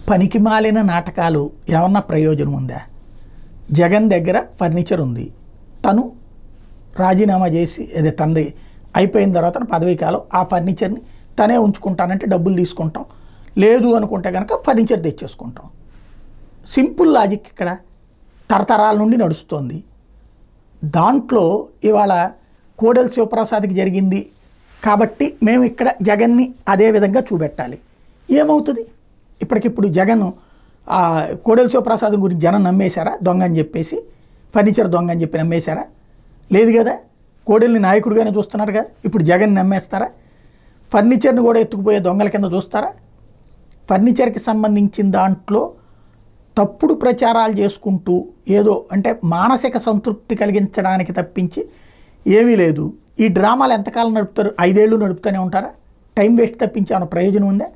పనికిమాలిన నాటకాలు ఏమన్నా ప్రయోజనం ఉందా? జగన్ దగ్గర ఫర్నిచర్ ఉంది, తను రాజీనామా చేసి అదే తండ్రి అయిపోయిన తర్వాత పదవీ కాలం ఆ ఫర్నిచర్ని తనే ఉంచుకుంటానంటే డబ్బులు తీసుకుంటాం, లేదు అనుకుంటే కనుక ఫర్నిచర్ తెచ్చేసుకుంటాం. సింపుల్ లాజిక్ ఇక్కడ తరతరాల నుండి నడుస్తోంది. దాంట్లో ఇవాళ కోడెల శివప్రసాద్కి జరిగింది కాబట్టి మేము ఇక్కడ జగన్ని అదే విధంగా చూపెట్టాలి. ఏమవుతుంది? ఇప్పటికిప్పుడు జగన్ కోడెల శివప్రసాద్ గురించి జనం నమ్మేశారా? దొంగ అని చెప్పేసి, ఫర్నిచర్ దొంగ అని చెప్పి నమ్మేశారా? లేదు కదా. కోడెల్ని నాయకుడిగానే చూస్తున్నారు కదా. ఇప్పుడు జగన్ నమ్మేస్తారా? ఫర్నిచర్ని కూడా ఎత్తుకుపోయే దొంగల కింద చూస్తారా? ఫర్నిచర్కి సంబంధించిన దాంట్లో తప్పుడు ప్రచారాలు చేసుకుంటూ ఏదో అంటే మానసిక సంతృప్తి కలిగించడానికి తప్పించి ఏమీ లేదు. ఈ డ్రామాలు ఎంతకాలం నడుపుతారు? 5 ఏళ్ళు నడుపుతూనే ఉంటారా? టైం వేస్ట్ తప్పించి ఏమైనా ప్రయోజనం ఉందా?